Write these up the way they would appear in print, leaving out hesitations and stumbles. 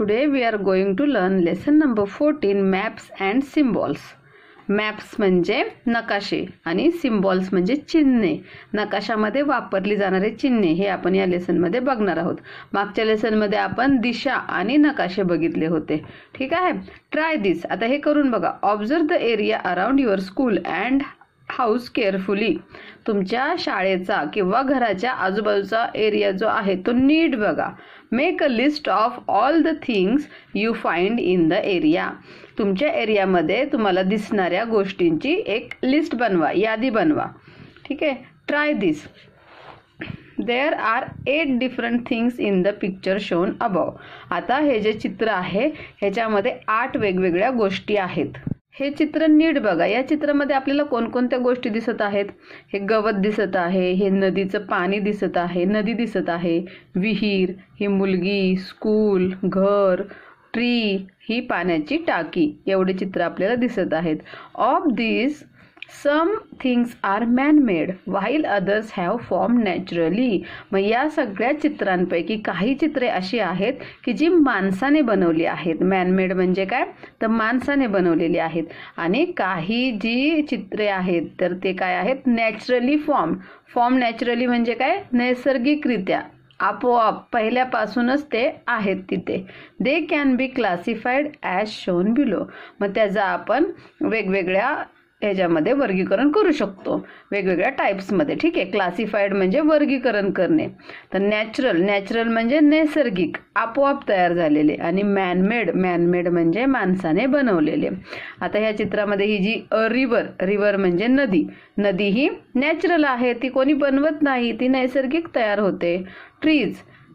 Today we are going to learn lesson number 14 maps and symbols. Maps म्हणजे नकाशे आणि symbols म्हणजे चिन्हे. नकाशामध्ये वापरली जाणारे चिन्हे हे आपण या लेसन मध्ये बघणार आहोत. मागच्या लेसन मध्ये आपण दिशा आणि नकाशे बघितले होते. ठीक आहे. ट्राय दिस. आता हे करून बघा. Observe the area around your school and house carefully. तुमच्या शाळेचा किंवा घराच्या आजूबाजूचा एरिया जो आहे तो नीट बघा. Make a list of all the things you find in the area. तुमच्या एरियामध्ये तुम्हाला दिसणाऱ्या गोष्टींची एक लिस्ट बनवा, यादी बनवा. ठीक आहे. Try this. There are 8 different things in the picture shown above. आता हे जे चित्र आहे ह्याच्यामध्ये 8 वेगवेगळ्या गोष्टी आहेत. हे चित्र नीट बघा. या चित्रामध्ये आपल्याला कोणकोणत्या गोष्टी दिसत आहेत? हे गवत दिसत आहे, हे नदीचं पाणी दिसत आहे, नदी दिसत आहे, विहीर, ही मुलगी, स्कूल, घर, ट्री, ही पाण्याची टाकी, एवढे चित्र आपल्याला दिसत आहेत. Of this some things are man made while others have form naturally. मग या सगळ्या चित्रांपैकी काही चित्रे अशी आहेत की जी माणसाने बनवली आहेत. मॅनमेड म्हणजे काय? तर माणसाने बनवलेली आहेत. आणि काही जी चित्रे आहेत तर ते काय आहेत? नॅचरली फॉर्म नॅचरली म्हणजे काय? नैसर्गिकरित्या, आपोआप, पहिल्यापासूनच ते आहेत तिथे. They can be classified as shown below. मग त्याचा आपण वेगवेगळ्या ह्याच्यामध्ये वर्गीकरण करू शकतो, वेगवेगळ्या टाइप्समध्ये. ठीक आहे. क्लासिफाईड म्हणजे वर्गीकरण करणे. तर नॅचरल म्हणजे नैसर्गिक, आपोआप तयार झालेले. आणि मॅनमेड म्हणजे माणसाने बनवलेले. आता ह्या चित्रामध्ये ही जी रिव्हर म्हणजे नदी ही नॅचरल आहे, ती कोणी बनवत नाही, ती नैसर्गिक तयार होते.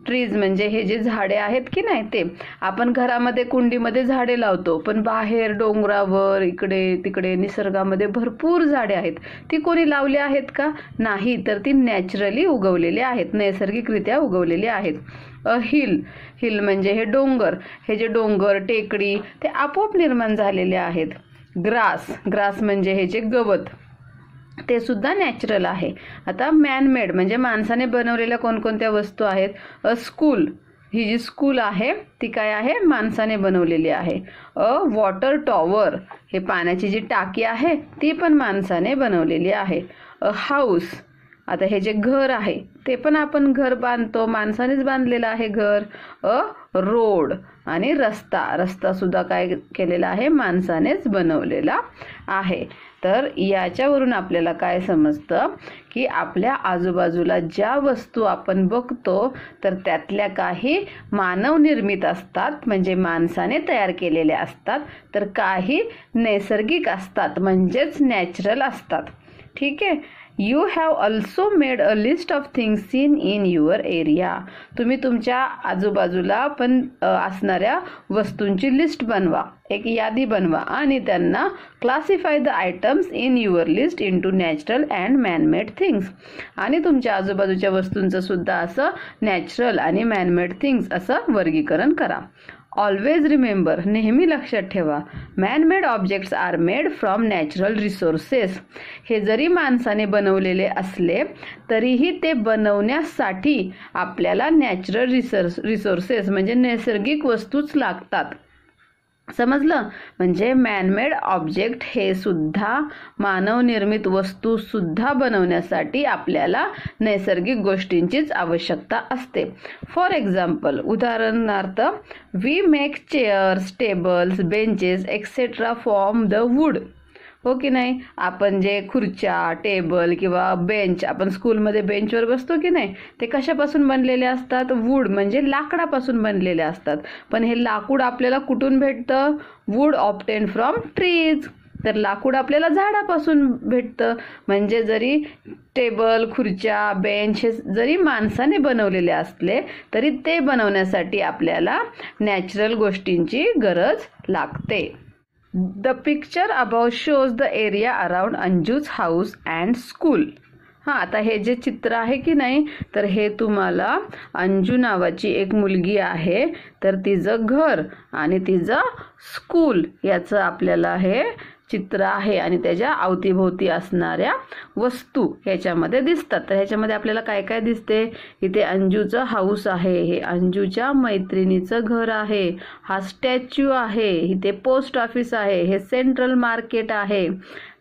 ट्रीज म्हणजे हे जे झाडे आहेत की नाही, ते आपण घरामध्ये कुंडीमध्ये झाडे लावतो, पण बाहेर डोंगरावर इकडे तिकडे निसर्गामध्ये भरपूर झाडे आहेत. ती कोणी लावली आहेत का? नाही, तर ती नॅचरली उगवलेली आहेत, नैसर्गिकरित्या उगवलेली आहेत. अ हिल म्हणजे हे डोंगर, हे जे डोंगर टेकडी ते आपोआप निर्माण झालेले आहेत. ग्रास म्हणजे हे जे गवत ते सुद्धा नॅचरल आहे. आता मॅनमेड म्हणजे माणसाने बनवलेल्या कोणकोणत्या वस्तू आहेत? अ स्कूल, ही जी स्कूल आहे ती काय आहे? माणसाने बनवलेली आहे. अ वॉटर टॉवर, हे पाण्याची जी टाकी आहे ती पण माणसाने बनवलेली आहे. अ हाऊस, आता हे जे घर आहे ते पण आपण घर बांधतो, माणसानेच बांधलेलं आहे घर. अ रोड आणि रस्ता सुद्धा काय केलेला आहे? माणसानेच बनवलेला आहे. तर याच्यावरून आपल्याला काय समजतं की आपल्या आजूबाजूला ज्या वस्तू आपण बघतो तर त्यातल्या काही मानव निर्मित असतात, म्हणजे माणसाने तयार केलेल्या असतात, तर काही नैसर्गिक असतात, म्हणजेच नॅचरल असतात. ठीक आहे. You have also made a list of things seen in your area. तुम्ही तुमच्या आजूबाजूला पण असणाऱ्या वस्तूंची लिस्ट बनवा, एक यादी बनवा आणि त्यांना classify the items in your list into natural and man-made things. आणि तुमच्या आजूबाजूच्या वस्तूंचं सुद्धा असं नॅचरल आणि मॅनमेड थिंग्स असं वर्गीकरण करा. ऑलवेज रिमेंबर, नेहमी लक्षात ठेवा, manmade objects are made from natural resources. हे जरी माणसाने बनवलेले असले तरीही ते बनवण्यासाठी आपल्याला नॅचरल रिसोर्सेस म्हणजे नैसर्गिक वस्तूच लागतात. समजलं? म्हणजे मॅनमेड ऑब्जेक्ट हे सुद्धा मानवनिर्मित वस्तू सुद्धा बनवण्यासाठी आपल्याला नैसर्गिक गोष्टींचीच आवश्यकता असते. फॉर एक्झाम्पल, उदाहरणार्थ, we make chairs, tables, benches etcetera from the wood. हो की नाही? आपण जे खुर्च्या, टेबल किंवा बेंच, आपण स्कूलमध्ये बेंचवर बसतो की नाही, ते कशापासून बनलेले असतात? वूड म्हणजे लाकडापासून बनलेले असतात. पण हे लाकूड आपल्याला कुठून भेटतं? Wood obtain from trees. तर लाकूड आपल्याला झाडापासून भेटतं. म्हणजे जरी टेबल, खुर्च्या, बेंच हे जरी माणसाने बनवलेले असले तरी ते बनवण्यासाठी आपल्याला नॅचरल गोष्टींची गरज लागते. The picture above shows the area around Anju's house and school. आता हे जे चित्र आहे की नाही, तर हे तुम्हाला अंजू नावाची एक मुलगी आहे, तर तिचं घर आणि तिचं स्कूल याचं आपल्याला हे चित्र आहे आणि त्याच्या अवतीभोवती असणाऱ्या वस्तू ह्याच्यामध्ये दिसतात. तर ह्याच्यामध्ये आपल्याला काय काय दिसते? इथे अंजूचं हाऊस आहे, हे अंजूच्या मैत्रिणीचं घर आहे, हा स्टॅच्यू आहे, इथे पोस्ट ऑफिस आहे, हे सेंट्रल मार्केट आहे,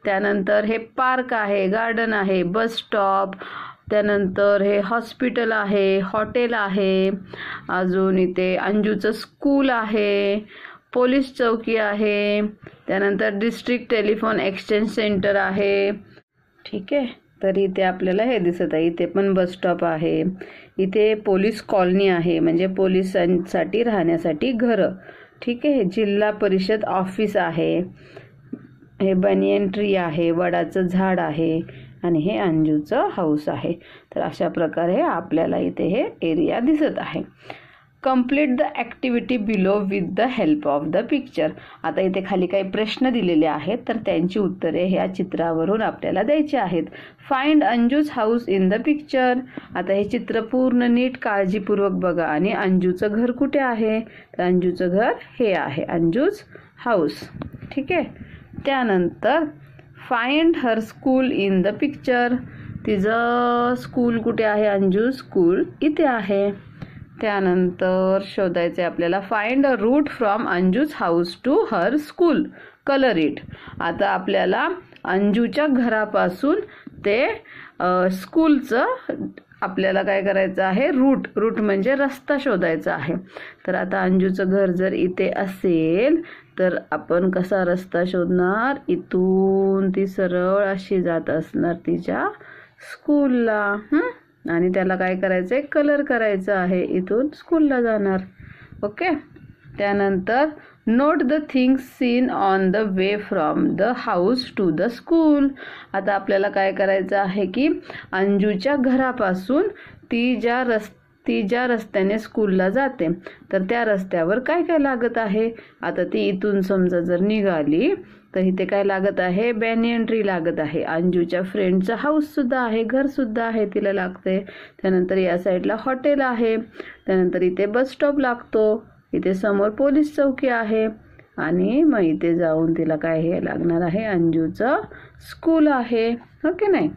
त्यानंतर हे पार्क आहे, गार्डन आहे, बस स्टॉप, त्यानंतर हे हॉस्पिटल आहे, हॉटेल आहे, अजून इथे अंजूचं स्कूल आहे, पोलीस चौकी आहे, त्यानंतर डिस्ट्रिक्ट टेलिफोन एक्सचेंज सेंटर आहे. ठीक आहे, तर इथे आपल्याला हे दिसत आहे. इथे पण बस स्टॉप आहे, इथे पोलीस कॉलनी आहे म्हणजे पोलिसांसाठी राहण्यासाठी घरं. ठीक आहे, जिल्हा परिषद ऑफिस आहे, हे बनियन ट्री आहे, वडाचं झाड आहे आणि हे अंजूचं हाऊस आहे. तर अशा प्रकारे आपल्याला इथे हे एरिया दिसत आहे. Complete the activity below with the help of the picture. आता इथे खाली काही प्रश्न दिलेले आहेत तर त्यांची उत्तरे ह्या चित्रावरून आपल्याला द्यायची आहेत. Find Anju's house in the picture. आता हे चित्र पूर्ण नीट काळजीपूर्वक बघा आणि अंजूचं घर कुठे आहे? तर अंजूचं घर हे आहे, अंजूज हाऊस. ठीक आहे, त्यानंतर find her school in the picture. तिचं स्कूल कुठे आहे? अंजू स्कूल इथे आहे. त्यानंतर शोधायचे आपल्याला find a route from Anju's house to her school, colour it. आता आपल्याला अंजूच्या घरापासून ते स्कूलचं आपल्याला काय करायचं आहे? रूट म्हणजे रस्ता शोधायचा आहे. तर आता अंजूचं घर जर इथे असेल तर आपण कसा रस्ता शोधणार? इथून ती सरळ अशी जात असणार तिच्या स्कूलला, आणि त्याला काय करायचंय? कलर करायचा आहे, इथून स्कूलला जाणार. ओके, त्यानंतर note the things seen on the way from the house to the school. आता आपल्याला काय करायचं आहे की अंजूच्या घरापासून ती ज्या रस्त्याने स्कूलला जाते तर त्या रस्त्यावर काय काय लागत आहे? आता ती इथून समजा जर निघाली तर इथे काय लागत आहे? बॅनियन ट्री लागत आहे. अंजूच्या फ्रेंडचं हाऊस सुद्धा आहे, घर सुद्धा आहे, तिला लागते. त्यानंतर या साईडला हॉटेल आहे, त्यानंतर इथे बस स्टॉप लागतो, इथे समोर पोलीस चौकी आहे आणि मग इथे जाऊन तिला काय हे लागणार आहे? अंजूचं स्कूल आहे. ओके नाही?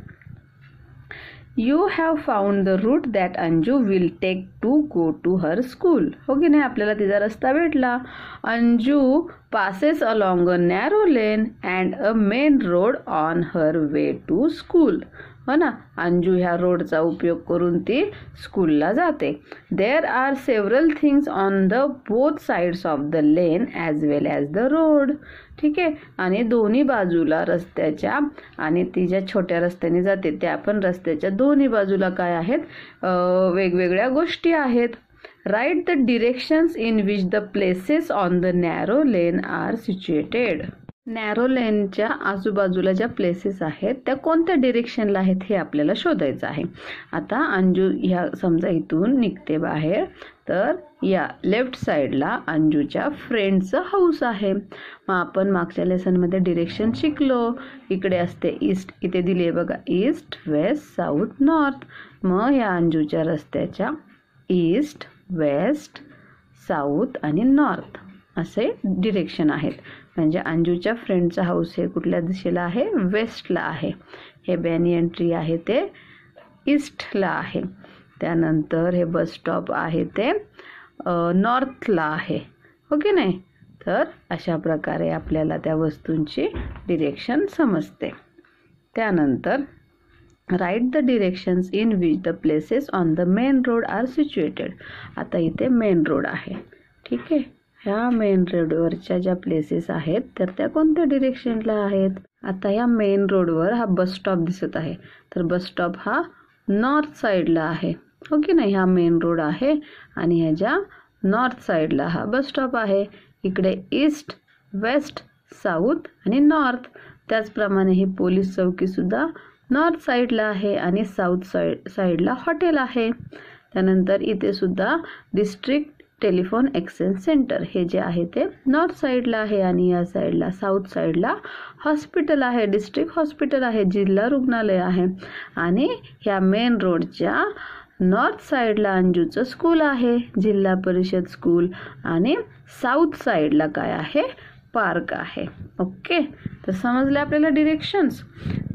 You have found the route that Anju will take to go to her school. हो की नाही? आपल्याला तिचा रस्ता भेटला. Anju passes along a narrow lane and a main road on her way to school. हो ना, अंजू ह्या रोडचा उपयोग करून ती स्कूलला जाते. There are several things on the both sides of the lane as well as the road. ठीक आहे, आणि दोन्ही बाजूला रस्त्याच्या आणि ती ज्या छोट्या रस्त्याने जाते त्या पण रस्त्याच्या दोन्ही बाजूला काय आहेत? वेगवेगळ्या गोष्टी आहेत. Write the directions in which the places on the narrow lane are situated. Narrow लेनच्या आजूबाजूला ज्या प्लेसेस आहेत त्या कोणत्या डिरेक्शनला आहेत हे आपल्याला शोधायचं आहे. आता अंजू ह्या समजा इथून निघते बाहेर तर या लेफ्ट साईडला अंजूच्या फ्रेंडचं हाऊस आहे. मग आपण मागच्या लेसनमध्ये डिरेक्शन शिकलो. इकडे असते ईस्ट, इथे दिली आहे बघा ईस्ट, वेस्ट, साऊथ, नॉर्थ. मग या अंजूच्या रस्त्याच्या ईस्ट, वेस्ट, साऊथ आणि नॉर्थ असे डिरेक्शन आहेत. म्हणजे अंजूच्या फ्रेंडचा हाऊस हे कुठल्या दिशेला आहे? वेस्टला आहे. हे बॅनियन ट्री आहे ते ईस्टला आहे. त्यानंतर हे बस स्टॉप आहे ते नॉर्थला आहे. हो की नाही? तर अशा प्रकारे आपल्याला त्या वस्तूंची डिरेक्शन समजते. त्यानंतर write the directions in which the places on the main road are situated. आता इथे मेन रोड आहे. ठीक आहे, ह्या मेन रोडवरच्या ज्या प्लेसेस आहेत तर त्या कोणत्या डिरेक्शनला आहेत? आता ह्या मेन रोडवर हा बस स्टॉप दिसत आहे तर बस स्टॉप हा नॉर्थ साईडला आहे. हो की नाही? हा मेन रोड आहे आणि ह्याच्या नॉर्थ साईडला हा बस स्टॉप आहे. इकडे ईस्ट, वेस्ट, साऊथ आणि नॉर्थ. त्याचप्रमाणे ही पोलीस चौकीसुद्धा नॉर्थ साईडला आहे आणि साऊथ साईडला हॉटेल आहे. त्यानंतर इथे सुद्धा डिस्ट्रिक्ट टेलिफोन एक्सचेंज सेंटर हे जे आहे ते नॉर्थ साईडला आहे आणि या साईडला साऊथ साईडला हॉस्पिटल आहे, डिस्ट्रिक्ट हॉस्पिटल आहे, जिल्हा रुग्णालय आहे. आणि ह्या मेन रोडच्या नॉर्थ साईडला अंजूचं स्कूल आहे, जिल्हा परिषद स्कूल. आणि साऊथ साईडला काय आहे? पार्क आहे. ओके, तर समजले आपल्याला directions.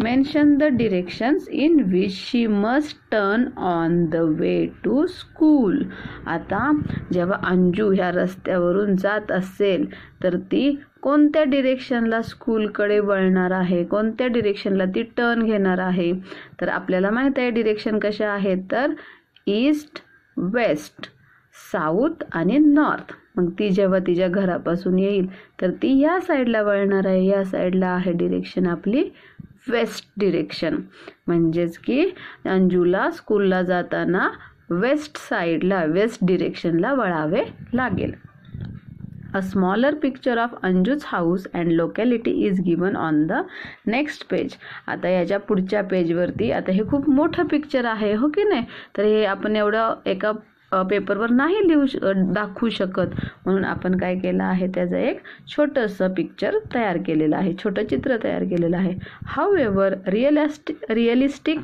Mention the directions in which she must turn on the way to school. आता जेव्हा अंजू ह्या रस्त्यावरून जात असेल तर ती कोणत्या डिरेक्शनला स्कूलकडे वळणार आहे, कोणत्या डिरेक्शनला ती टर्न घेणार आहे. तर आपल्याला माहित आहे डिरेक्शन कशा आहेत, तर ईस्ट, वेस्ट, साऊथ आणि नॉर्थ. मग ती जेव्हा तिच्या घरापासून येईल तर ती या साईडला वळणार आहे. या साईडला आहे डिरेक्शन आपली वेस्ट डिरेक्शन. म्हणजेच की अंजूला स्कूलला जाताना वेस्ट साईडला, वेस्ट डिरेक्शनला वळावे लागेल. A smaller picture of Anju's house and locality is given on the next page. आता याच्या पुढच्या पेजवरती, आता हे खूप मोठं पिक्चर आहे हो की नाही, तर हे आपण एवढं एका पेपरवर नाही दाखवू शकत, म्हणून आपण काय केलं आहे, त्याचं एक छोटंसं पिक्चर तयार केलेलं आहे, छोटं चित्र तयार केलेलं आहे. However realistic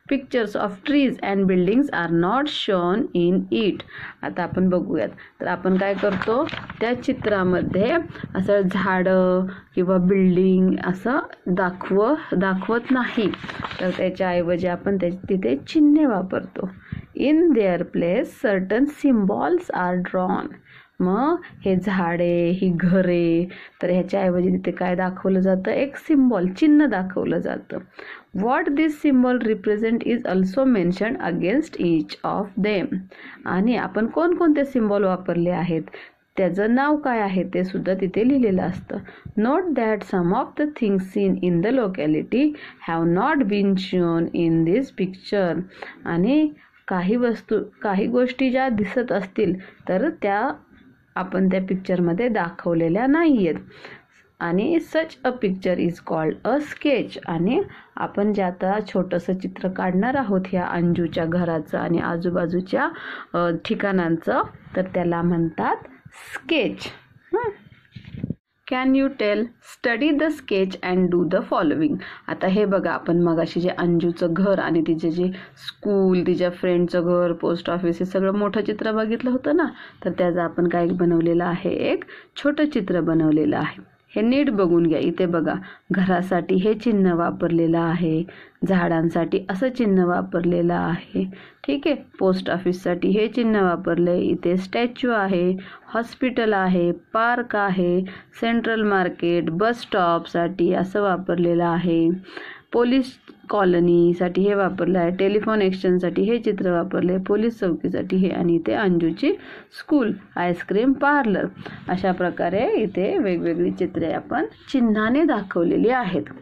pictures of trees and buildings are not shown in it. आता आपण बघूयात. तर आपण काय करतो, त्या चित्रामध्ये असं झाडं किंवा बिल्डिंग असं दाखवत नाही, तर त्याच्याऐवजी आपण तिथे चिन्हे वापरतो. In their place certain symbols are drawn. मग हे झाडे, ही घरे, तर ह्याच्याऐवजी तिथे काय दाखवलं जातं, एक सिम्बॉल, चिन्ह दाखवलं जातं. What this symbol represent is also mention against each of them. आणि आपण कोणकोणते सिम्बॉल वापरले आहेत, त्याचं नाव काय आहे ते सुद्धा तिथे लिहिलेलं असतं. Note that some of the things seen in the locality have not been shown in this picture. आणि काही गोष्टी ज्या दिसत असतील तर त्या आपण त्या पिक्चरमध्ये दाखवलेल्या नाही आहेत. आणि such a picture is called a sketch. आणि आपण जे आता छोटंसं चित्र काढणार आहोत ह्या अंजूच्या घराचं आणि आजूबाजूच्या ठिकाणांचं, तर त्याला म्हणतात sketch. Can you tell, study the sketch and do the following. आता हे बघा, आपण मगाशी जे अंजूचं घर आणि तिचे जे स्कूल, तिच्या फ्रेंडचं घर, पोस्ट ऑफिस, हे सगळं मोठं चित्र बघितलं होतं ना, तर त्याचं आपण काय बनवलेलं आहे, एक छोटं चित्र बनवलेलं आहे. हे नीट बघून घ्या. इथे बघा, घरासाठी हे चिन्ह वापरलेलं आहे, झाडांसाठी असं चिन्ह वापरलेलं आहे, ठीक आहे. पोस्ट ऑफिससाठी हे चिन्ह वापरले, इथे स्टॅच्यू आहे, हॉस्पिटल आहे, पार्क आहे, सेंट्रल मार्केट, बस स्टॉपसाठी असं वापरलेलं आहे, पोलीस कॉलनीसाठी हे वापरलं आहे, टेलिफोन एक्सचेंजसाठी हे चित्र वापरले, पोलीस चौकीसाठी हे, आणि इथे अंजूची स्कूल, आईस्क्रीम पार्लर. अशा प्रकारे इथे वेगवेगळी चित्रे आपण चिन्हाने दाखवलेली आहेत.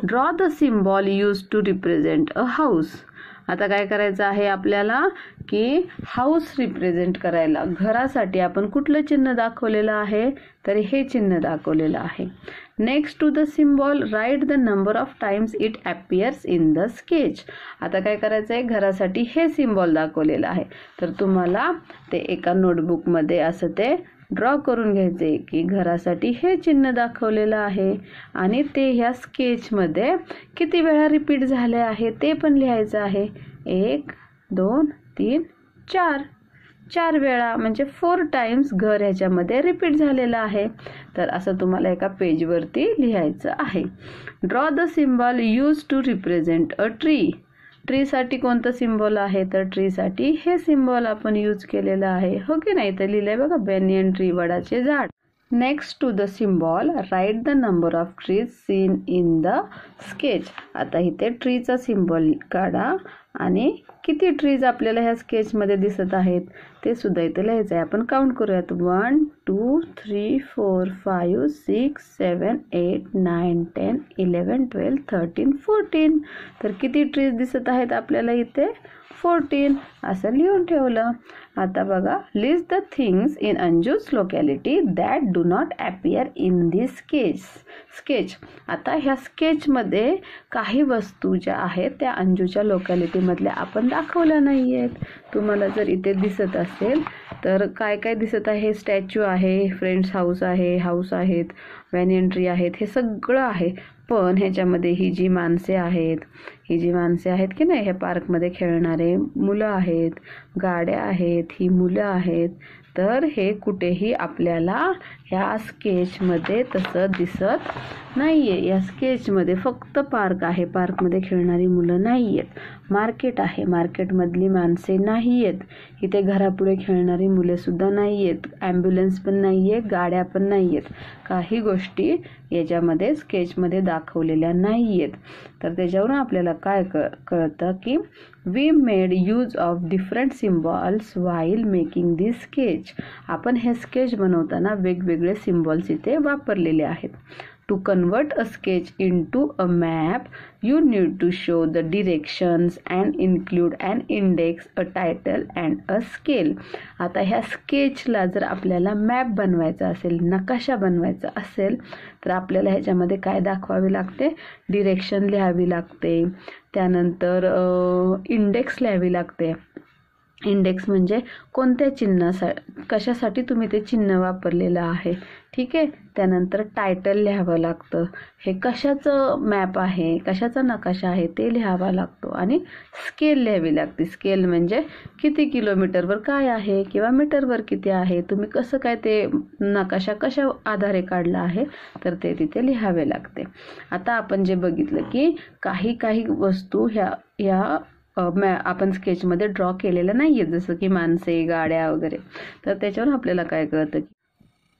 Draw the symbol use to represent a house. आता काय करायचं आहे आपल्याला, की हाऊस रिप्रेझेंट करायला घरासाठी आपण कुठलं चिन्ह दाखवलेलं आहे, तर हे चिन्ह दाखवलेलं आहे. Next to the symbol write the number of times it appears in the sketch. आता काय करायचं आहे, घरासाठी हे सिम्बॉल दाखवलेलं आहे, तर तुम्हाला ते एका नोटबुकमध्ये असं ते ड्रॉ करून घ्यायचे की घरासाठी हे चिन्ह दाखवलेलं आहे आणि ते ह्या स्केचमध्ये किती वेळा रिपीट झाले आहे ते पण लिहायचं आहे. 1 2 3 4 वेळा, म्हणजे 4 टाइम्स घर ह्याच्यामध्ये रिपीट झालेलं आहे. तर असं तुम्हाला एका पेजवरती लिहायचं आहे. Draw the symbol use to represent a tree. ट्रीसाठी कोणतं सिम्बॉल आहे, तर ट्रीसाठी हे सिम्बॉल आपण यूज केलेलं आहे, हो की नाही. तर लिहिलंय बघा, बॅनियन ट्री, वडाचे झाड. Next to the symbol write the number of trees seen in the sketch. आता इथे ट्रीचा सिम्बॉल काढा आणि किती ट्रीज आपल्याला ह्या स्केचमध्ये दिसत आहेत ते सुद्धा इथे लिहायचं आहे. आपण काउंट करूयात. 1 2 3 4 5 6 7 8 9 10 11 12 13 14. तर किती ट्रीज दिसत आहेत आपल्याला इथे, 14. असं लिहून ठेवलं. आता बघा, list the things in Anju's locality that do not appear in this sketch. आता ह्या स्केचमध्ये काही वस्तू ज्या आहेत त्या अंजूच्या लोकॅलिटीमधल्या आपण दाखवल्या नाही आहेत. तुम्हाला जर इथे दिसत असेल तर काय काय दिसत आहे, स्टॅच्यू आहे, फ्रेंड्स हाऊस आहे, हाऊस आहेत, बॅनियन ट्री आहेत, हे सगळं आहे. पण ह्याच्यामध्ये ही जी माणसे आहेत की नाही, हे पार्कमध्ये खेळणारे मुलं आहेत, गाड्या आहेत, ही मुलं आहेत, तर हे कुठेही आपल्याला ह्या स्केचमध्ये तसं दिसत नाहीये. या स्केचमध्ये फक्त पार्क आहे, पार्कमध्ये खेळणारी मुलं नाही आहेत. मार्केट आहे, मार्केटमधली माणसे नाही आहेत. इथे घरापुढे खेळणारी मुले सुद्धा नाही आहेत. ॲम्ब्युलन्स पण नाही आहे, गाड्या पण नाही आहेत. काही गोष्टी याच्यामध्ये स्केचमध्ये दाखवलेल्या नाही आहेत. तर त्याच्यावरून आपल्याला काय कळतं की we made use of different symbols while making this sketch. आपण हे स्केच बनवताना वेगवेगळे सिम्बॉल्स इथे वापरलेले आहेत. To convert a sketch into a map, you need to show the directions and include an index, a title and a scale. आता ह्या स्केचला जर आपल्याला मॅप बनवायचा असेल, नकाशा बनवायचा असेल, तर आपल्याला ह्याच्यामध्ये काय दाखवावे लागते? डिरेक्शन लिहावी लागते, त्यानंतर इंडेक्स लिहावी लागते. इंडेक्स म्हणजे कोणत्या कशासाठी तुम्ही ते चिन्ह वापरलेलं आहे, ठीक आहे. त्यानंतर टायटल लिहावं लागतं, हे कशाचं मॅप आहे, कशाचा नकाशा आहे ते लिहावा लागतो. आणि स्केल लिहावी लागते. स्केल म्हणजे किती किलोमीटरवर काय आहे किंवा मीटरवर किती आहे, तुम्ही कसं काय ते नकाशा कशा आधारे काढला आहे, तर ते तिथे लिहावे लागते. आता आपण जे बघितलं की काही वस्तू ह्या आपण स्केचमध्ये ड्रॉ केलेल्या नाही आहेत, जसं की माणसे, गाड्या वगैरे. तर त्याच्यावर आपल्याला काय कळतं की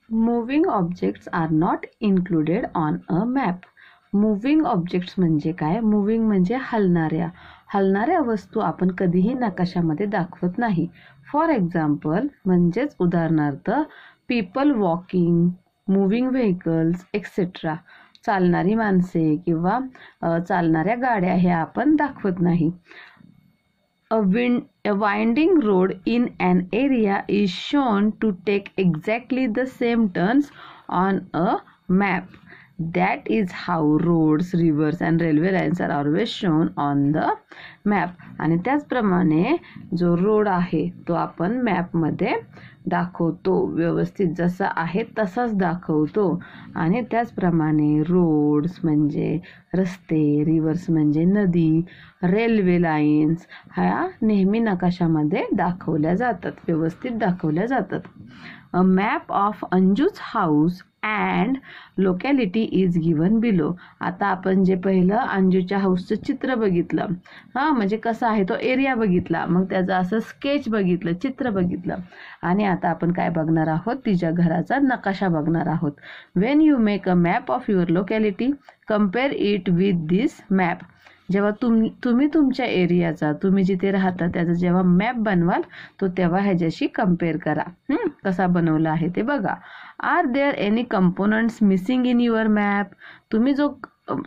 moving objects are not included on a map. Moving objects म्हणजे काय? मूव्हिंग म्हणजे हलणाऱ्या वस्तू आपण कधीही नकाशामध्ये दाखवत नाही. फॉर एक्झाम्पल म्हणजेच उदाहरणार्थ people walking, moving vehicles etcetera. चालणारी माणसे किंवा चालणाऱ्या गाड्या हे आपण दाखवत नाही. A winding road in an area is shown to take exactly the same turns on a map. That is how roads, rivers and railway lines are always shown on the map. आणि त्याचप्रमाणे जो road आहे तो आपण मॅपमध्ये दाखवतो, व्यवस्थित जसा आहे तसाच दाखवतो. आणि त्याचप्रमाणे रोड्स म्हणजे रस्ते, रिव्हर्स म्हणजे नदी, रेल्वे लाईन्स ह्या नेहमी नकाशामध्ये दाखवल्या जातात, व्यवस्थित दाखवल्या जातात. A map of Anju's house and locality is given below. आता आपण जे पहिलं अंजूच्या हाऊसचं चित्र बघितलं, म्हणजे कसं आहे तो एरिया बघितला, मग त्याचं असं स्केच बघितलं, चित्र बघितलं. आणि आता आपण काय बघणार आहोत? तिच्या घराचा नकाशा बघणार आहोत. Wien you make a map of your locality, compare it with this map. जेव्हा तुम्ही तुमच्या एरियाचा, तुम्ही जिथे राहता त्याचा जेव्हा मॅप बनवाल तो तेव्हा ह्याच्याशी कम्पेअर करा. कसा बनवला आहे ते बघा. Are there any components missing in your map. तुम्ही जो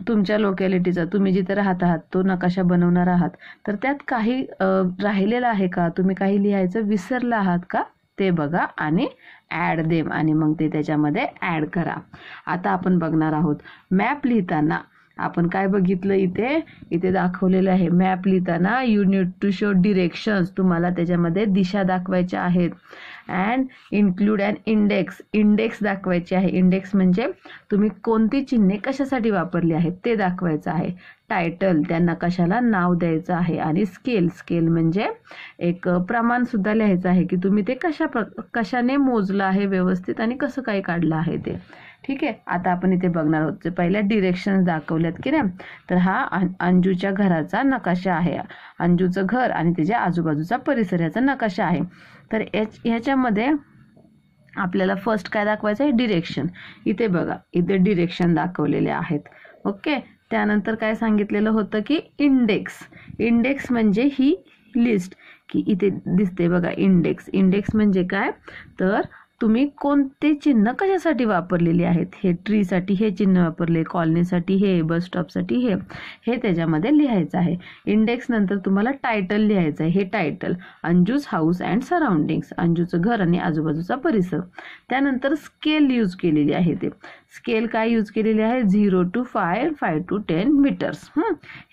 तुमच्या लोकॅलिटीचा, तुम्ही जिथे राहत आहात तो नकाशा बनवणार आहात, तर त्यात काही राहिलेलं आहे का? तुम्ही काही लिहायचं विसरला आहात का? ते बघा आणि ॲड देम, आणि मग ते त्याच्यामध्ये ॲड करा. आता आपण बघणार आहोत मॅप लिहिताना आपण काय बघितलं, इथे दाखवलेलं आहे. मॅप लिहिताना you need to show directions. तुम्हाला त्याच्यामध्ये दिशा दाखवायच्या आहेत. अँड इन्क्लूड अँड इंडेक्स दाखवायचे आहे. इंडेक्स म्हणजे तुम्ही कोणती चिन्हे कशासाठी वापरली आहेत ते दाखवायचं आहे. टायटल, त्या नकाशाला नाव द्यायचं आहे. आणि स्केल म्हणजे एक प्रमाण सुद्धा लिहायचं आहे की तुम्ही ते कशाने मोजलं आहे व्यवस्थित आणि कसं काय काढलं आहे ते. ठीक आहे. आता आपण इथे बघणार आहोत. पहिल्या डिरेक्शन्स दाखवल्यात की नाही, तर हा अंजूच्या घराचा नकाशा आहे. अंजूचं घर आणि त्याच्या आजूबाजूचा परिसर याचा नकाशा आहे. तर ह्याच्यामध्ये आपल्याला फर्स्ट काय दाखवायचं आहे? डिरेक्शन. इथे बघा, इथे डिरेक्शन दाखवलेले आहेत. ओके. त्यानंतर काय सांगितलेलं होतं की इंडेक्स म्हणजे ही लिस्ट, की इथे दिसते बघा इंडेक्स म्हणजे काय, तर तुम्ही कोणते चिन्ह कशासाठी वापरलेले आहेत. हे ट्रीसाठी हे चिन्ह वापरले, कॉलनीसाठी हे, बस स्टॉपसाठी हे त्याच्यामध्ये लिहायचं आहे. इंडेक्स नंतर तुम्हाला टायटल लिहायचं आहे. हे title Anju's house and surroundings, अंजूचं घर आणि आजूबाजूचा परिसर. त्यानंतर स्केल यूज केलेली आहे. ते स्केल काय यूज केलेली आहे? 0 to 5, 5 to 10 मीटर्स.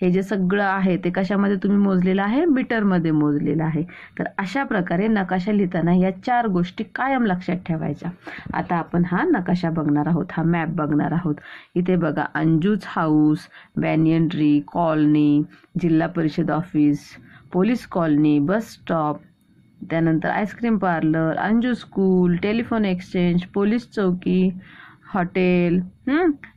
हे जे सगळं आहे ते कशामध्ये तुम्ही मोजलेलं आहे? मीटरमध्ये मोजलेलं आहे. तर अशा प्रकारे नकाशा लिहिताना या 4 गोष्टी कायम लक्षात ठेवायच्या. आता आपण हा नकाशा बघणार आहोत, हा मॅप बघणार आहोत. इथे बघा Anju's house, banyan tree, colony, Zilla Parishad office, police colony, bus stop, त्यानंतर ice cream parlour, Anju school, telephone exchange, police chowki, hotel,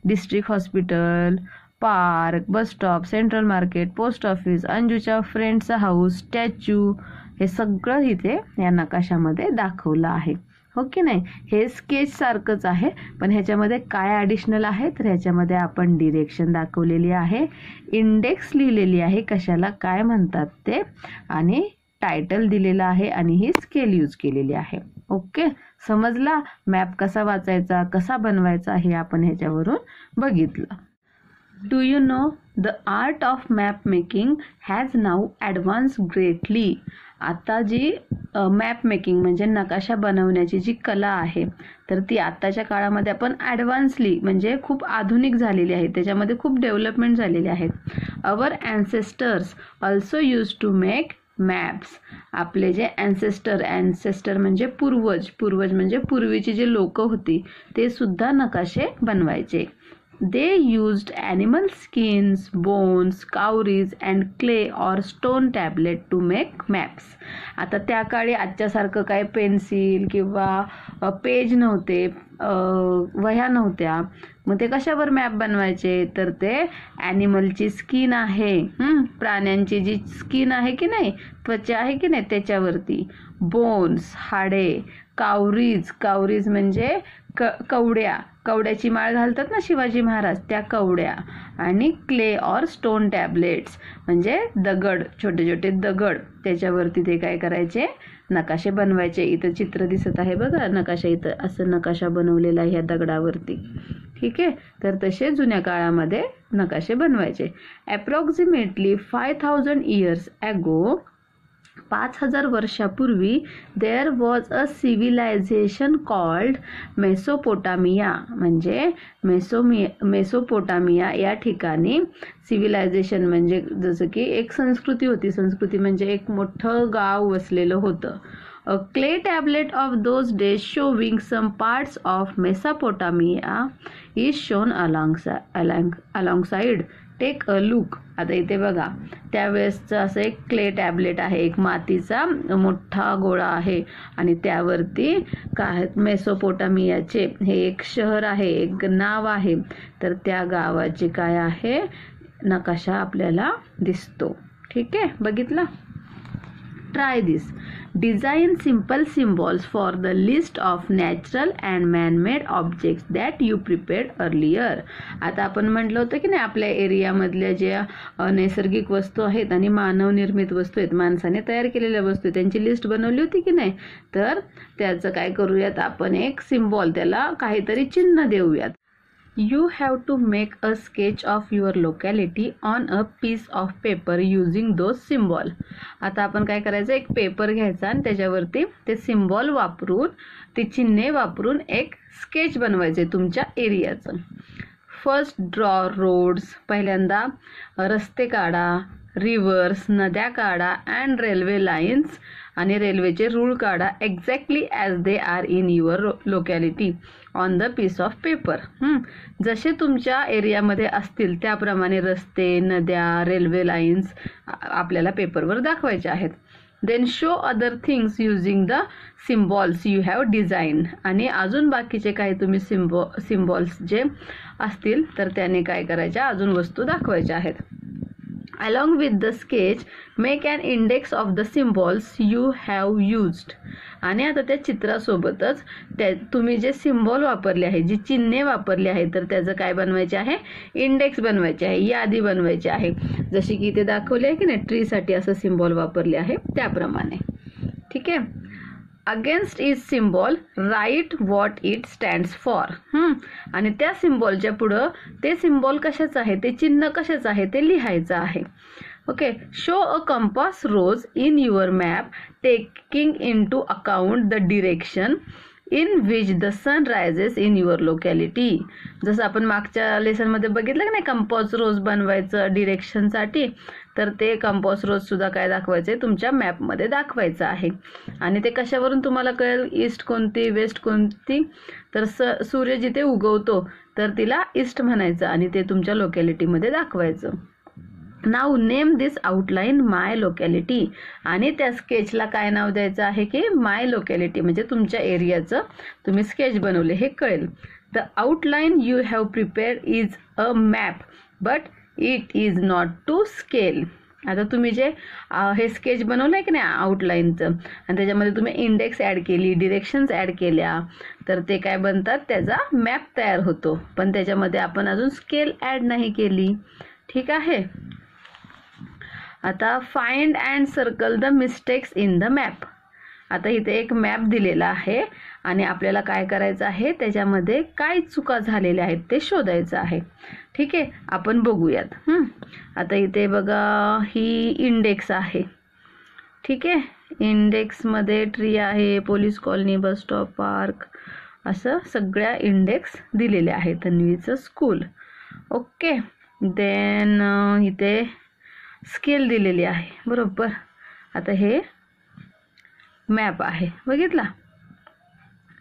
district hospital, park, bus stop, central market, post office, अंजूच्या फ्रेंडचा हाऊस, स्टॅच्यू, हे सगळं इथे या नकाशामध्ये दाखवलं आहे. हो की नाही. हे स्केच सारखंच आहे, पण ह्याच्यामध्ये काय ॲडिशनल आहे तर ह्याच्यामध्ये आपण डिरेक्शन दाखवलेली आहे, इंडेक्स लिहिलेली आहे, कशाला काय म्हणतात ते, आणि टायटल दिलेला आहे आणि ही स्केल यूज केलेली आहे. ओके, समजला. मॅप कसा वाचायचा, कसा बनवायचा हे आपण ह्याच्यावरून बघितलं. Do you know the art of map making has now advance greatly. आता जी मॅप मेकिंग म्हणजे नकाशा बनवण्याची जी कला आहे तर ती आत्ताच्या काळामध्ये आपण ॲडव्हान्सली म्हणजे खूप आधुनिक झालेली आहे, त्याच्यामध्ये खूप डेव्हलपमेंट झालेली आहे. Our ancestors also used to make maps. आपले जे ॲन्सेस्टर म्हणजे पूर्वज म्हणजे पूर्वीची जे लोक होती ते सुद्धा नकाशे बनवायचे. They used animal skins, bones, cowries and clay or stone tablet to make maps. आता त्या काळी आजच्यासारखं काय पेन्सिल किंवा पेज नव्हते, वह्या नव्हत्या, मग ते कशावर मॅप बनवायचे तर ते ॲनिमलची स्किन आहे, प्राण्यांची जी स्किन आहे की नाही, त्वचा आहे की नाही त्याच्यावरती, बोन्स हाडे, कावरीज म्हणजे कवड्याची माळ घालतात ना शिवाजी महाराज, त्या कवड्या, आणि क्ले और स्टोन टॅबलेट्स म्हणजे दगड, छोटे छोटे दगड, त्याच्यावरती ते काय करायचे नकाशे बनवायचे. इथं चित्र दिसत आहे बघा नकाशा, इथं असं नकाशा बनवलेला आहे ह्या दगडावरती. ठीक आहे, तर तसे जुन्या काळामध्ये नकाशे बनवायचे. अप्रॉक्सिमेटली 5000 years ago, 5000 वर्षापूर्वी, there was a civilisation called Mesopotamia. म्हणजे मेसोपोटामिया या ठिकाणी सिव्हिलायझेशन म्हणजे जसं की एक संस्कृती म्हणजे एक मोठं गाव वसलेलं होतं. A clay tablet of those days showing some parts of Mesopotamia is shown alongside. Take a look. आता इथे बघा त्यावेळेसचं असं एक क्ले टॅबलेट आहे, एक मातीचा मोठा गोळा आहे आणि त्यावरती काय मेसोपोटामियाचे हे एक शहर आहे, एक नाव आहे, तर त्या गावाचे काय आहे नकाशा आपल्याला दिसतो. ठीक आहे, बघितला. Try this. Design simple symbols for the list of natural and man-made objects that you prepared earlier. आता आपण म्हटलं होतं की नाही आपल्या एरियामधल्या ज्या नैसर्गिक वस्तू आहेत आणि मानवनिर्मित वस्तू आहेत, माणसाने तयार केलेल्या वस्तू त्यांची लिस्ट बनवली होती की नाही, तर त्याचं काय करूयात आपण एक सिम्बॉल, त्याला काहीतरी चिन्ह देऊयात. You have to make a sketch of your locality on a piece of paper using those symbol. आता आपण काय करायचं, एक पेपर घ्यायचा आणि त्याच्यावरती ते सिम्बॉल वापरून, ते चिन्हे वापरून एक स्केच बनवायचे तुमच्या एरियाचं. फर्स्ट ड्रॉ रोड्स, पहिल्यांदा रस्ते काढा, रिव्हर्स नद्या काढा, अँड रेल्वे लाईन्स आणि रेल्वेचे रूळ काढा, exactly as they are in your locality on the piece of paper. जसे तुमच्या एरियामध्ये असतील त्याप्रमाणे रस्ते, नद्या, रेल्वे लाईन्स आपल्याला पेपरवर दाखवायचे आहेत. Then show other things using the symbols you have design. आणि अजून बाकीचे काही तुम्ही सिम्बॉल्स जे असतील तर त्याने काय करायच्या, अजून वस्तू दाखवायच्या आहेत. Along with the sketch, make an index of the symbols you have used. आणि आता त्या चित्रासोबतच तुम्ही जे सिम्बॉल वापरले आहे, जी चिन्हे वापरली आहे, तर त्याचं काय बनवायचे आहे, इंडेक्स बनवायचे आहे, यादी बनवायची आहे. जशी की इथे दाखवले आहे की नाही, ट्रीसाठी असं सिम्बॉल वापरले आहे त्याप्रमाणे. ठीक आहे. Against is symbol write what it stands for. आणि त्या सिम्बॉलच्या पुढं ते सिम्बॉल कशाचं आहे, ते चिन्ह कशाचं आहे ते लिहायचं आहे. Okay. Show a compass rose in your map taking into account the direction in which the sun rises in your locality. जसं आपण मागच्या लेसनमध्ये बघितलं की नाही, कंपास रोज बनवायचं डिरेक्शनसाठी, तर ते कंपास रोज सुद्धा काय दाखवायचे तुमच्या मॅपमध्ये दाखवायचं आहे. आणि ते कशावरून तुम्हाला कळेल, ईस्ट कोणती वेस्ट कोणती, तर सूर्य जिथे उगवतो तर तिला ईस्ट म्हणायचं आणि ते तुमच्या लोकॅलिटीमध्ये दाखवायचं. नाव नेम दिस आउटलाईन माय लोकॅलिटी. आणि त्या स्केचला काय नाव द्यायचं आहे की माय लोकॅलिटी, म्हणजे तुमच्या एरियाचं तुम्ही स्केच बनवले हे कळेल. The outline you have prepared is a map but it is not to scale. आता तुम्ही जे हे स्केच बनवलं आहे की नाही आउटलाईनचं, आणि त्याच्यामध्ये तुम्ही इंडेक्स ॲड केली, डिरेक्शन्स ॲड केल्या, तर ते काय बनतात, त्याचा मॅप तयार होतो. पण त्याच्यामध्ये आपण अजून स्केल ॲड नाही केली. ठीक आहे. आता find and circle the mistakes in the map. आता इथे एक मॅप दिलेला आहे आणि आपल्याला काय करायचं आहे, त्याच्यामध्ये काय चुका झालेल्या आहेत ते शोधायचं आहे. ठीक आहे, आपण बघूयात. आता इथे बघा ही इंडेक्स आहे. ठीक आहे, इंडेक्समध्ये ट्री आहे, police colony, bus stop, park, असं सगळ्या इंडेक्स दिलेल्या आहेत. तन्वीचं स्कूल. ओके. देन इथे स्केल दिलेली आहे. बरोबर. आता हे मॅप आहे, बघितला,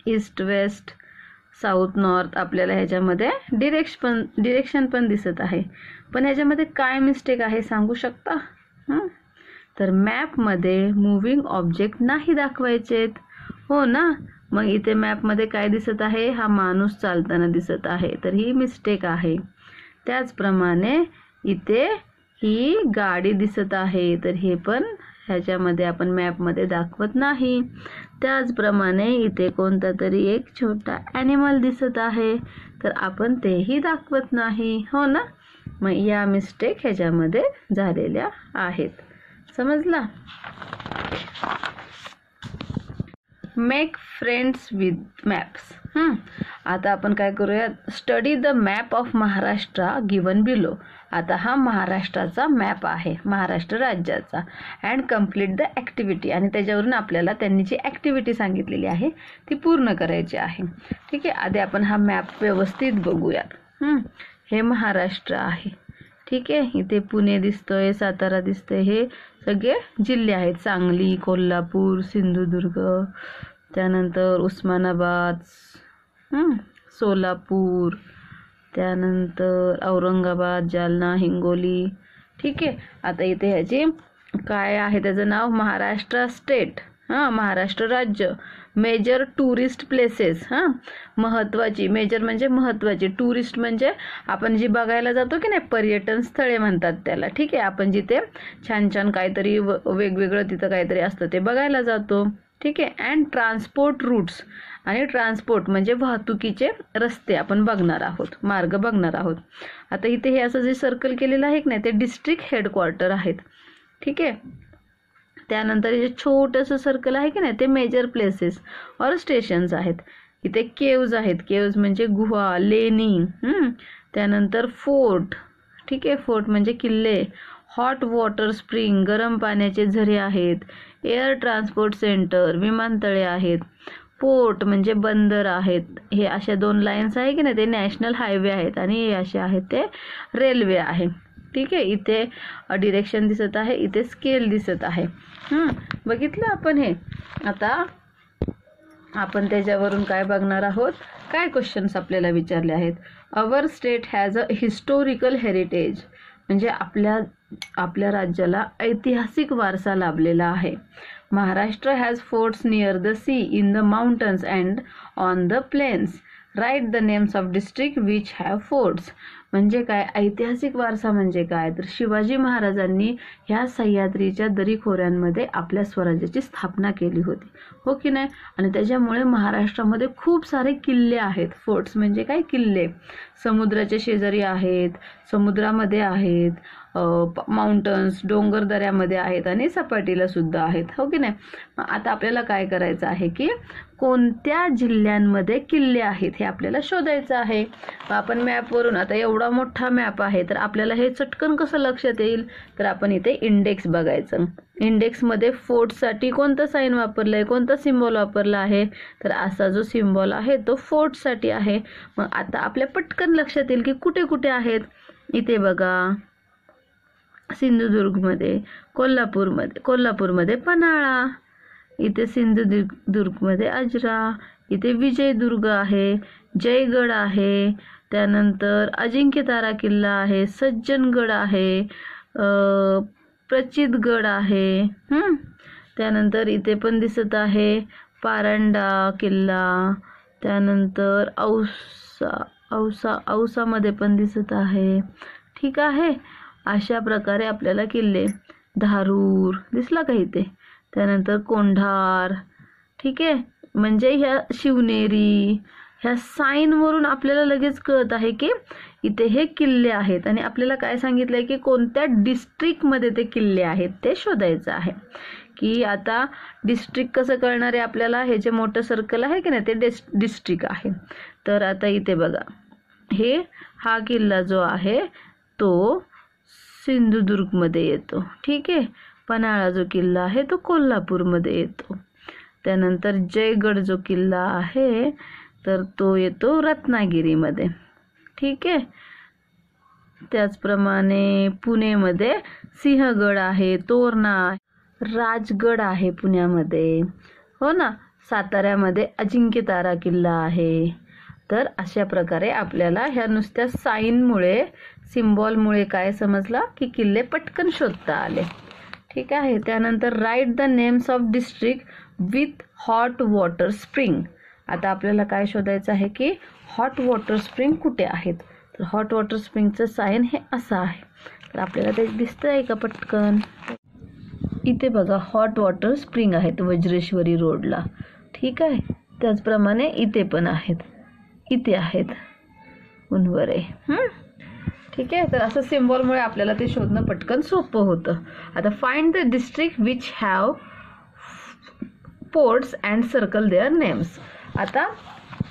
ईस्ट वेस्ट साऊथ नॉर्थ. आपल्याला ह्याच्यामध्ये डिरेक्शन पण दिसत आहे. पण ह्याच्यामध्ये काय मिस्टेक आहे सांगू शकता? तर मॅपमध्ये मूव्हिंग ऑब्जेक्ट नाही दाखवायचेत. हो ना. मग इथे मॅपमध्ये काय दिसत आहे, हा माणूस चालताना दिसत आहे, तर ही मिस्टेक आहे. त्याचप्रमाणे इथे ही गाडी दिसत आहे, तर हे पण ह्याच्यामध्ये आपण मॅपमध्ये दाखवत नाही. त्याचप्रमाणे इथे कोणता तरी एक छोटा ॲनिमल दिसत आहे, तर आपण तेही दाखवत नाही. हो ना. मग या मिस्टेक ह्याच्यामध्ये झालेल्या आहेत. समजला? Make friends with maps. आता आपण काय करूया, study the map of Maharashtra given below. आता हा महाराष्ट्राचा मॅप आहे, महाराष्ट्र राज्याचा. And complete the activity. आणि त्याच्यावरून आपल्याला त्यांनी जी ॲक्टिव्हिटी सांगितलेली आहे ती पूर्ण करायची आहे. ठीक आहे. आधी आपण हा मॅप व्यवस्थित बघूयात. हे महाराष्ट्र आहे. ठीक आहे. इथे पुणे दिसतोय, सातारा दिसतोय, हे सगळे जिल्हे आहेत. सांगली, कोल्हापूर, सिंधुदुर्ग, त्यानंतर उस्मानाबाद, सोलापूर, त्यानंतर औरंगाबाद, जालना, हिंगोली. ठीक आहे. आता इथे ह्याची काय आहे, त्याचं नाव महाराष्ट्र स्टेट, महाराष्ट्र राज्य. मेजर टुरिस्ट प्लेसेस, महत्त्वाची, मेजर म्हणजे महत्त्वाची, टुरिस्ट म्हणजे आपण जी बघायला जातो की नाही, पर्यटन स्थळे म्हणतात त्याला. ठीक आहे. आपण जिथे छान छान काहीतरी वेगवेगळं तिथं काहीतरी असतं ते बघायला जातो. ठीक आहे. And transport routes. आणि ट्रान्सपोर्ट म्हणजे वाहतुकीचे रस्ते आपण बघणार आहोत, मार्ग बघणार आहोत. आता इथे हे असं जे सर्कल केलेलं आहे की नाही, ते डिस्ट्रिक्ट हेडक्वार्टर आहेत. ठीक आहे. त्यानंतर जे छोटंसं सर्कल आहे की नाही, ते मेजर प्लेसेस और स्टेशन्स आहेत. इथे केव्ज आहेत. केव्ज म्हणजे गुहा, लेणी. त्यानंतर फोर्ट. ठीक आहे. फोर्ट म्हणजे किल्ले. हॉट वॉटर स्प्रिंग, गरम पाण्याचे झरे आहेत. एअर ट्रान्सपोर्ट सेंटर, विमानतळे आहेत. पोर्ट म्हणजे बंदर आहेत. हे अशा 2 लाईन्स आहे की नाही, ते नॅशनल हायवे आहेत. आणि हे असे आहेत ते रेल्वे आहे. ठीक आहे. इथे डिरेक्शन दिसत आहे, इथे स्केल दिसत आहे. बघितलं आपण हे. आता आपण त्याच्यावरून काय बघणार आहोत, काय क्वेश्चन्स आपल्याला विचारले आहेत. Our state has a historical heritage. म्हणजे आपल्या राज्याला ऐतिहासिक वारसा लाभलेला आहे. Maharashtra has forts near the sea, in the mountains and on the plains. Write the names of district which have forts. म्हणजे काय, ऐतिहासिक वारसा म्हणजे काय, तर शिवाजी महाराजांनी ह्या सह्याद्रीच्या दरीखोऱ्यांमध्ये आपल्या स्वराज्याची स्थापना केली होती. हो की नाही. आणि त्याच्यामुळे महाराष्ट्रामध्ये खूप सारे किल्ले आहेत. फोर्ट्स म्हणजे काय, किल्ले. समुद्राच्या शेजारी आहेत, समुद्रामध्ये आहेत, माउंटन्स, डोंगर दऱ्यामध्ये आहेत आणि सपाटीला सुद्धा आहेत. हो की नाही. आता आपल्याला काय करायचं आहे की कोणत्या जिल्ह्यांमध्ये किल्ले आहेत हे आपल्याला शोधायचं आहे. आपण मॅपवरून, आता एवढा मोठा मॅप आहे तर आपल्याला हे चटकन कसं लक्षात येईल, तर आपण इथे इंडेक्स बघायचं. इंडेक्समध्ये फोर्टसाठी कोणतं साईन वापरलं आहे, कोणता सिम्बॉल वापरला आहे, तर असा जो सिम्बॉल आहे तो फोर्टसाठी आहे. मग आता आपल्या पटकन लक्षात येईल की कुठे कुठे आहेत. इथे बघा, सिंधुदुर्गमध्ये, कोल्हापूरमध्ये पन्हाळा, इथे सिंधुदुर्गमध्ये अजरा, इथे विजयदुर्ग आहे, जयगड आहे, त्यानंतर अजिंक्यतारा किल्ला आहे, सज्जनगड आहे, प्रचितगड आहे. त्यानंतर इथे पण दिसत आहे पारंडा किल्ला. त्यानंतर औसामध्ये पण दिसत आहे. ठीक आहे, अशा प्रकारे आपल्याला किल्ले. धारूर दिसला का इथे. त्यानंतर कोंढार. ठीक आहे, म्हणजे ह्या शिवनेरी, ह्या साईनवरून आपल्याला लगेच कळत आहे की इथे हे किल्ले आहेत. आणि आपल्याला काय सांगितलंय की कोणत्या डिस्ट्रिक्टमध्ये ते किल्ले आहेत ते शोधायचं आहे. की आता डिस्ट्रिक्ट कसं कळणार आहे आपल्याला, हे जे मोठं सर्कल आहे की नाही ते डिस्ट्रिक्ट आहे. तर आता इथे बघा, हा किल्ला जो आहे तो सिंधुदुर्गमध्ये येतो. ठीक आहे, पन्हाळा जो किल्ला आहे तो कोल्हापूरमध्ये येतो. त्यानंतर जयगड जो किल्ला आहे तर तो येतो रत्नागिरीमध्ये. ठीक आहे, त्याचप्रमाणे पुणेमध्ये सिंहगड आहे, तोरणा, राजगड आहे पुण्यामध्ये, हो ना. साताऱ्यामध्ये अजिंक्यतारा किल्ला आहे. तर अशा प्रकारे आपल्याला ह्या नुसत्या साईनमुळे, सिम्बॉलमुळे काय समजला की किल्ले पटकन शोधता आले. ठीक आहे, त्यानंतर write the names of district with hot water spring. आता आपल्याला काय शोधायचं आहे की हॉट वॉटर स्प्रिंग कुठे आहेत. तर हॉट वॉटर स्प्रिंगचं साइन हे असं आहे. तर आपल्याला ते दिसतंय का पटकन. इथे बघा हॉट वॉटर स्प्रिंग आहेत वज्रेश्वरी रोडला. ठीक आहे, त्याचप्रमाणे इथे पण आहेत, इथे आहेत उनवरे. ठीक आहे, तर असं सिम्बॉलमुळे आपल्याला ते शोधणं पटकन सोपं होतं. आता find the district which have ports and circle their names. आता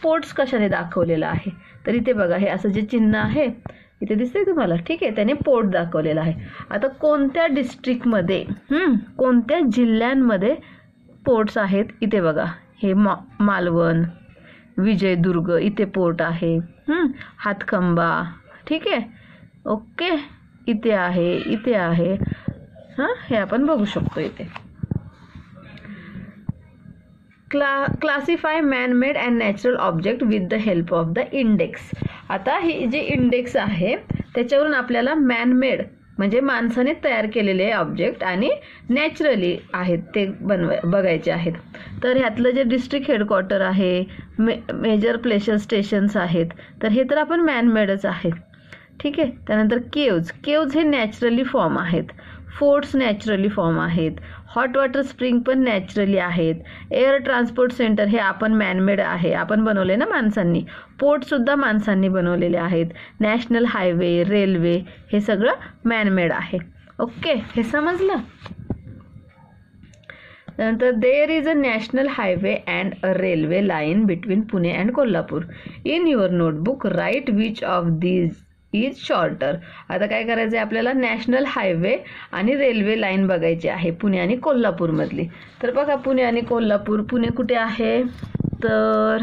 पोर्ट्स कशाने दाखवलेलं आहे, तर इथे बघा हे असं जे चिन्ह आहे इथे दिसतंय तुम्हाला. ठीक आहे, त्याने पोर्ट दाखवलेला आहे. आता कोणत्या डिस्ट्रिक्टमध्ये, कोणत्या जिल्ह्यांमध्ये पोर्ट्स आहेत, इथे बघा हे मालवण, विजयदुर्ग इथे पोर्ट आहे. हातखंबा. ठीक आहे, ओके, इथे आहे, इथे आहे. हे आपण बघू शकतो इथे. Classify man made and natural object with the help of the index. आता ही जे इंडेक्स आहे त्याच्यावरून आपल्याला मॅन मेड म्हणजे माणसाने तयार केलेले ऑब्जेक्ट आणि नॅचरली आहेत ते बघायचे आहेत. तर ह्यातलं जे डिस्ट्रिक्ट हेडक्वार्टर आहे, मेजर प्लेशर स्टेशन्स आहेत, तर हे तर आपण मॅनमेडच आहेत. ठीक आहे, त्यानंतर केव्ज हे नॅचरली फॉर्म आहेत. फोर्ट्स नॅचरली फॉर्म आहेत. हॉट वॉटर स्प्रिंग पण नॅचरली आहेत. एअर ट्रान्सपोर्ट सेंटर हे आपण मॅनमेड आहे, आपण बनवले ना माणसांनी. पोर्टसुद्धा माणसांनी बनवलेले आहेत. नॅशनल हायवे, रेल्वे हे सगळं मॅनमेड आहे. ओके, हे समजलं. नंतर there is a national highway and a railway line between Pune and Kolhapur. In your notebook write which of these is shorter. आता काय करायचं आहे आपल्याला, नॅशनल हायवे आणि रेल्वे लाईन बघायची आहे पुणे आणि कोल्हापूरमधली. तर बघा पुणे आणि कोल्हापूर, पुणे कुठे आहे तर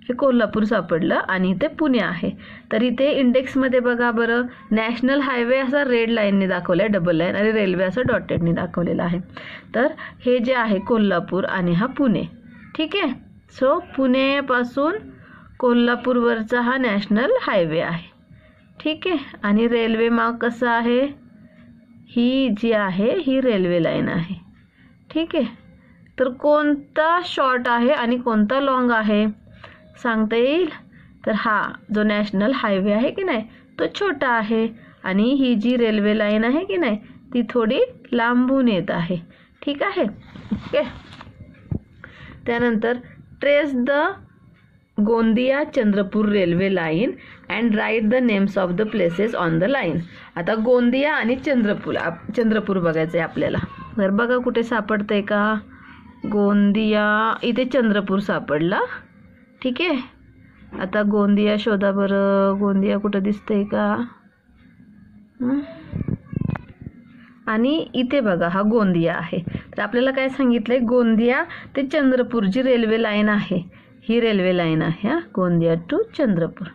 हे कोल्हापूर सापडलं आणि इथे पुणे आहे. तर इथे इंडेक्समध्ये बघा बरं, नॅशनल हायवे असा रेड लाईनने दाखवला आहे, डबल लाईन, आणि रेल्वे असं डॉटेडने दाखवलेला आहे. तर हे जे आहे कोल्हापूर आणि हा पुणे. ठीक आहे, सो पुणेपासून कोल्हापूरवरचा हा नॅशनल हायवे आहे. ठीक आहे, आणि रेल्वे मार्ग कसा आहे, ही जी आहे ही रेल्वे लाईन आहे. ठीक आहे, तर कोणता शॉर्ट आहे आणि कोणता लॉंग आहे सांगता येईल. तर हा जो नॅशनल हायवे आहे की नाही तो छोटा आहे आणि ही जी रेल्वे लाईन आहे की नाही ती थोडी लांबून येत आहे. ठीक आहे, ओके. त्यानंतर trace the Gondia Chandrapur railway line and write the names of the places on the line. आता गोंदिया आणि चंद्रपूर बघायचं आहे आपल्याला. तर बघा कुठे सापडतंय का, गोंदिया, इथे चंद्रपूर सापडला. ठीक आहे, आता गोंदिया शोधा बरं, गोंदिया कुठं दिसतंय का. आणि इथे बघा हा गोंदिया आहे. तर आपल्याला काय सांगितलंय, गोंदिया ते चंद्रपूर जी रेल्वे लाईन आहे ही रेल्वे लाईन आहे गोंदिया टू चंद्रपूर.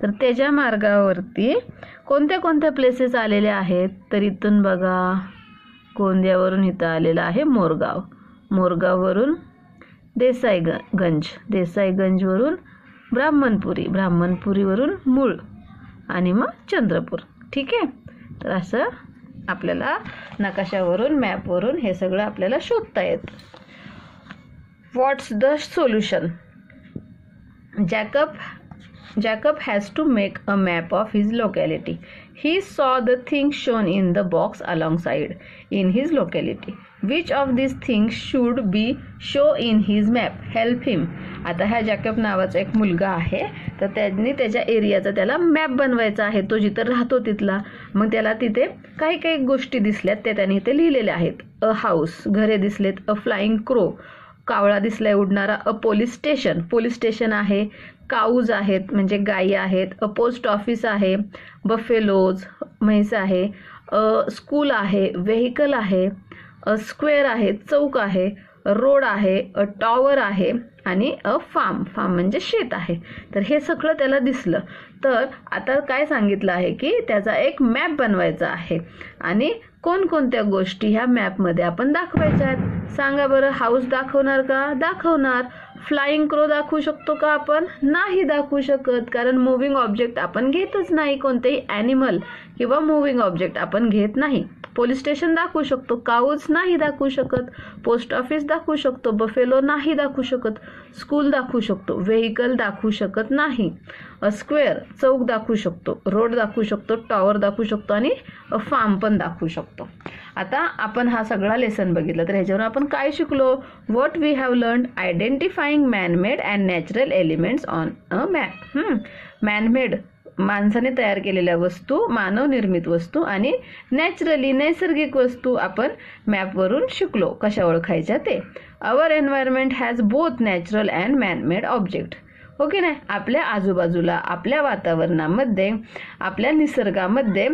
तर त्याच्या मार्गावरती कोणत्या कोणत्या प्लेसेस आलेले आहेत, तर इथून बघा गोंदियावरून इथं आलेलं आहे मोरगाव, मोरगाववरून देसाईगंजवरून ब्राह्मणपुरी, ब्राह्मणपुरीवरून मूळ आणि मग चंद्रपूर. ठीक आहे, तर असं आपल्याला नकाशावरून मॅपवरून हे सगळं आपल्याला शोधता येतं. What's the solution? Jacob has to make a map of his locality. He saw the things shown in the box alongside in his locality. Which of these things should be shown in his map? Help him. आता हा Jacob नावाचा एक मुलगा आहे, तर त्यांनी त्याच्या एरियाचा त्याला मॅप बनवायचा आहे, तो जिथं राहतो तिथला. मग त्याला तिथे काही काही गोष्टी दिसल्यात त्या त्यांनी इथे लिहिलेल्या आहेत. अ हाऊस, घरे दिसलेत. अ फ्लाइंग क्रो, कावळा दिसलाय उडणारा. अ पोलीस स्टेशन आहे. काऊज आहेत म्हणजे गायी आहेत. अ पोस्ट ऑफिस आहे. बफेलोज, म्हैस आहे. स्कूल आहे. व्हेकल आहे. स्क्वेअर आहे, चौक आहे. रोड आहे. टॉवर आहे. आणि फार्म म्हणजे शेत आहे. तर हे सगळं त्याला दिसलं. तर आता काय सांगितलं आहे की त्याचा एक मॅप बनवायचा आहे आणि कोणकोणत्या गोष्टी ह्या मॅपमध्ये आपण दाखवायच्या आहेत. सांगा बरं. हाऊस दाखवणार का? दाखवणार. फ्लाइंग क्रो दाखवू शकतो का आपण? नाही दाखवू शकत, कारण मुव्हिंग ऑब्जेक्ट आपण घेतच नाही. कोणतेही ॲनिमल किंवा मुव्हिंग ऑब्जेक्ट आपण घेत नाही. पोलीस स्टेशन दाखवू शकतो. काऊज नाही दाखवू शकत. पोस्ट ऑफिस दाखवू शकतो. बफेलो नाही दाखवू शकत. स्कूल दाखवू शकतो. व्हेकल दाखवू शकत नाही. स्क्वेअर, चौक दाखवू शकतो. रोड दाखवू शकतो. टॉवर दाखवू शकतो आणि फार्म पण दाखवू शकतो. आता आपण हा सगळा लेसन बघितला, तर ह्याच्यावर आपण काय शिकलो? What we have learn? Identifying manmade and natural elements on a map. Manmade, माणसाने तयार केलेल्या वस्तू, मानव निर्मित वस्तू, आणि नॅचरली, नैसर्गिक वस्तू आपण मॅपवरून शिकलो कशा ओळखायच्या ते. Our environment has both natural and man-made object. हो की नाही? आपल्या आजूबाजूला, आपल्या वातावरणामध्ये, आपल्या निसर्गामध्ये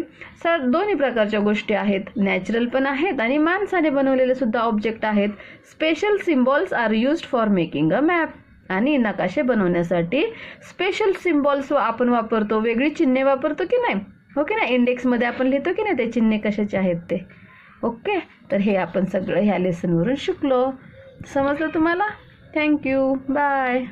दोन्ही प्रकारच्या गोष्टी आहेत. नॅचरल पण आहेत आणि माणसाने बनवलेले सुद्धा ऑब्जेक्ट आहेत. Special symbols are used for making a map. आणि नकाशे बनवण्यासाठी स्पेशल सिम्बॉल्स आपण वापरतो, वेगळी चिन्हे वापरतो की नाही? हो की नाही? इंडेक्समध्ये आपण लिहितो की नाही ते चिन्हे कशाचे आहेत ते. ओके, तर हे आपण सगळं ह्या लेसनवरून शिकलो. समजलं तुम्हाला? थँक्यू. बाय.